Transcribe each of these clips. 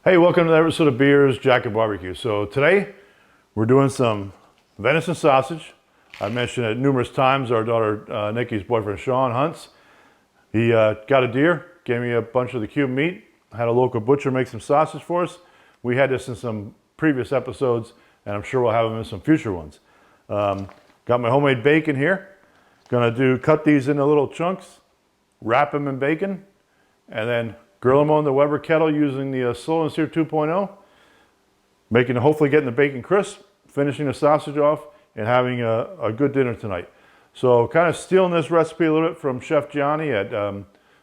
Hey, welcome to the episode of Beers, Jack of Barbecue. So today we're doing some venison sausage. I mentioned it numerous times. Our daughter Nikki's boyfriend Sean hunts. He got a deer, gave me a bunch of the cube meat. Had a local butcher make some sausage for us. We had this in some previous episodes, and I'm sure we'll have them in some future ones. Got my homemade bacon here. Gonna cut these into little chunks, wrap them in bacon, and then grill them on the Weber Kettle using the Slow N Sear 2.0. Hopefully getting the bacon crisp, finishing the sausage off, and having a good dinner tonight. So kind of stealing this recipe a little bit from Chef Johnny at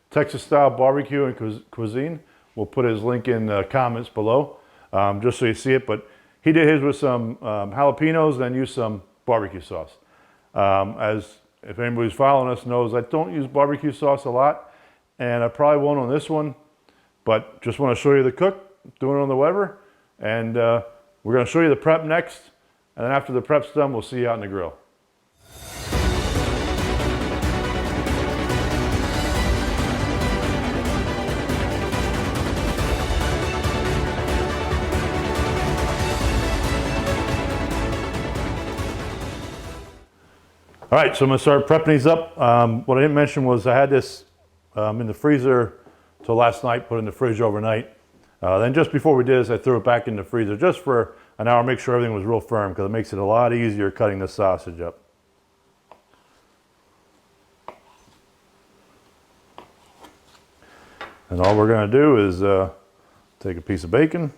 Texas Style Barbecue and Cuisine. We'll put his link in the comments below, just so you see it. But he did his with some jalapenos, then used some barbecue sauce. As if anybody's following us knows, I don't use barbecue sauce a lot, and I probably won't on this one. But just want to show you the cook, doing it on the Weber, and we're going to show you the prep next, and then after the prep's done, we'll see you out in the grill. All right, so I'm going to start prepping these up. What I didn't mention was I had this in the freezer till last night, put it in the fridge overnight. Then just before we did this, I threw it back in the freezer just for an hour, make sure everything was real firm, because it makes it a lot easier cutting the sausage up. And all we're going to do is take a piece of bacon,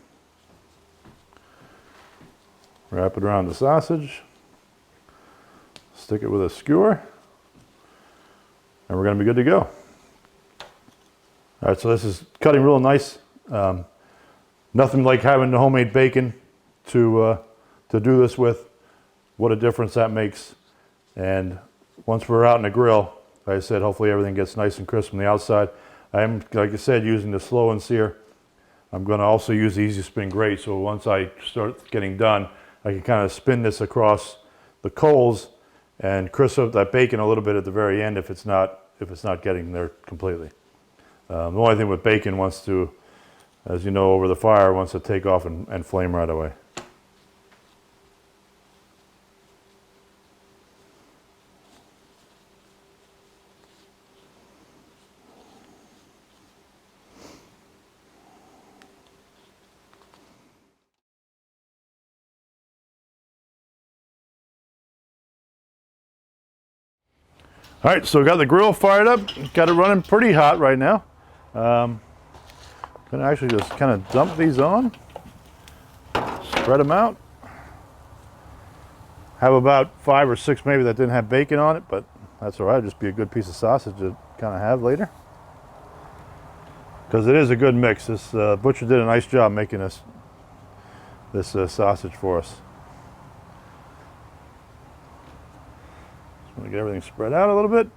wrap it around the sausage, stick it with a skewer, and we're going to be good to go. All right, so this is cutting real nice. Nothing like having the homemade bacon to do this with. What a difference that makes. And once we're out in the grill, like I said, hopefully everything gets nice and crisp on the outside. I am, like I said, using the Slow N Sear. I'm going to also use the Easy Spin Grate, so once I start getting done, I can kind of spin this across the coals and crisp up that bacon a little bit at the very end if it's not getting there completely. The only thing with bacon wants to, as you know, over the fire, wants to take off and flame right away. All right, so got the grill fired up, got it running pretty hot right now. Gonna actually just kind of dump these on, spread them out. Have about 5 or 6 maybe that didn't have bacon on it, but that's all right. It'll just be a good piece of sausage to kind of have later. Because it is a good mix. This butcher did a nice job making this sausage for us. Just want to get everything spread out a little bit.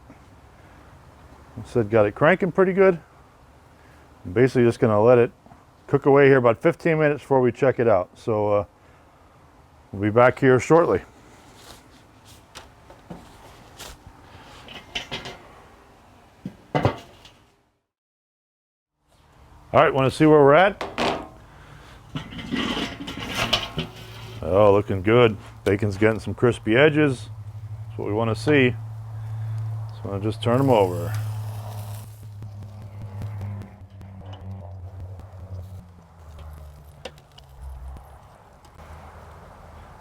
I said got it cranking pretty good. I'm basically just going to let it cook away here about 15 minutes before we check it out. So we'll be back here shortly. All right, want to see where we're at? Oh, looking good. Bacon's getting some crispy edges. That's what we want to see. So I'll just turn them over.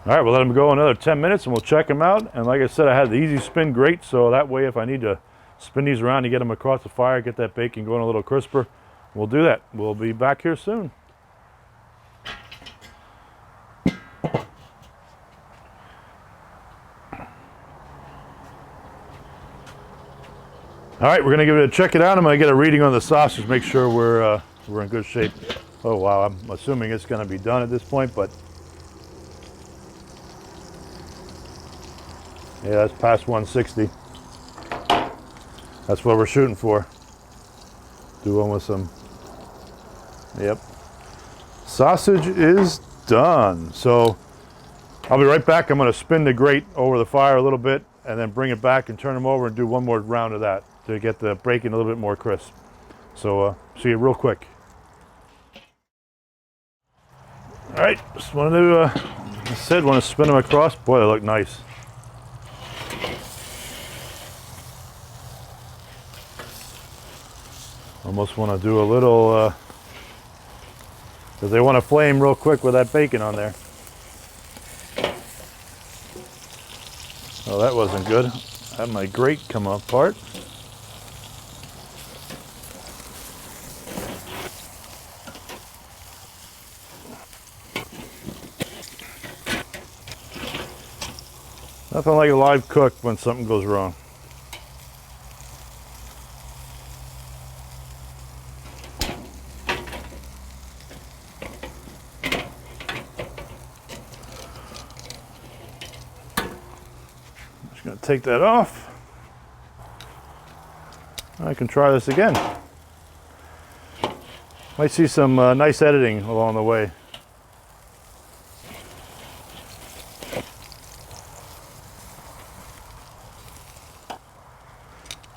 All right, we'll let them go another 10 minutes and we'll check them out. And like I said, I had the Easy Spin Grate, so that way if I need to spin these around to get them across the fire, get that bacon going a little crisper, we'll do that. We'll be back here soon. All right, we're gonna give it a check it out. I'm gonna get a reading on the sausage, make sure we're in good shape. Oh wow, I'm assuming it's gonna be done at this point, but yeah, that's past 160. That's what we're shooting for. Do one with some, yep. Sausage is done. So I'll be right back. I'm gonna spin the grate over the fire a little bit and then bring it back and turn them over and do one more round of that to get the bacon a little bit more crisp. So see you real quick. All right, just wanted to, I said, want to spin them across. Boy, they look nice. Almost want to do a little, because they want to flame real quick with that bacon on there. Oh, that wasn't good. I had my grate come apart. Nothing like a live cook when something goes wrong. Just gonna take that off. I can try this again. Might see some nice editing along the way.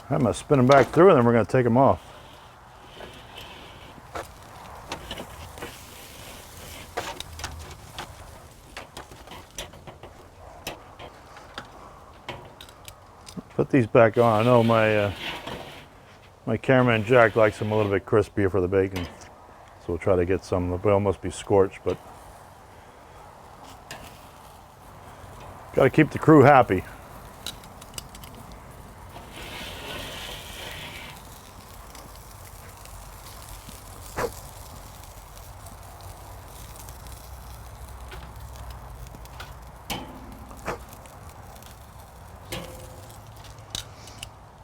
I'm going to spin them back through and then we're going to take them off. Put these back on. I know my cameraman Jack likes them a little bit crispier for the bacon. So we'll try to get some, they'll almost be scorched, but got to keep the crew happy.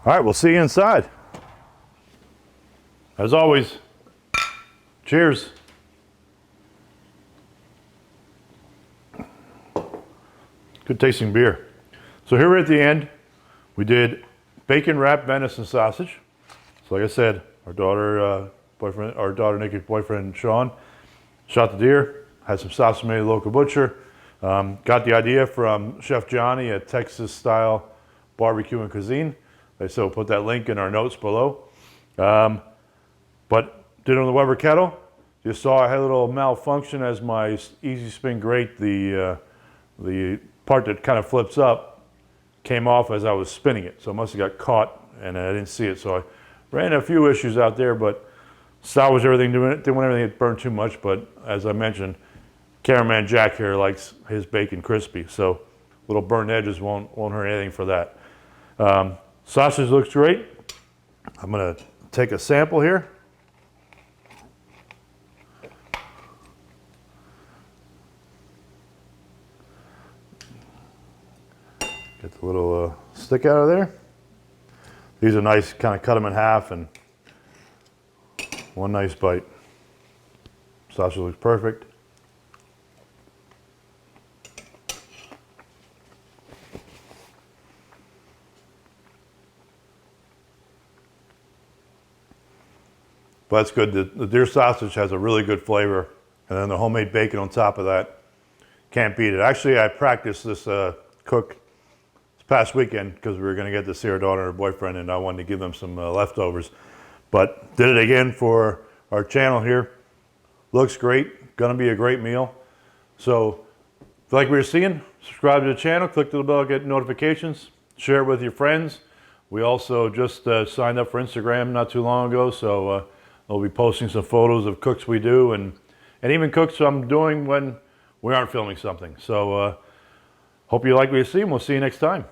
All right, we'll see you inside. As always, cheers. Good tasting beer. So here we're at the end. We did bacon wrapped venison sausage. So like I said, our daughter Nikki's boyfriend Sean shot the deer, had some sausage made at a local butcher. Got the idea from Chef Johnny at Texas Style Barbecue and Cuisine. So we'll put that link in our notes below. But did it on the Weber Kettle. You saw I had a little malfunction as my Easy Spin Grate, the part that kind of flips up came off as I was spinning it. So it must have got caught and I didn't see it. So I ran a few issues out there, but salvaged everything, didn't want everything to burn too much. But as I mentioned, cameraman Jack here likes his bacon crispy. So little burnt edges won't hurt anything for that. Sausage looks great. I'm going to take a sample here. Get the little stick out of there. These are nice, kind of cut them in half and one nice bite. Sausage looks perfect. But that's good. The deer sausage has a really good flavor, and then the homemade bacon on top of that, can't beat it. Actually, I practiced this cook this past weekend because we were going to get to see our daughter and her boyfriend, and I wanted to give them some leftovers. But did it again for our channel here. Looks great. Going to be a great meal. So if you like what you're seeing, subscribe to the channel, click the bell, get notifications, share it with your friends. We also just signed up for Instagram not too long ago, so I'll be posting some photos of cooks we do and even cooks I'm doing when we aren't filming something. So hope you like what you see, and we'll see you next time.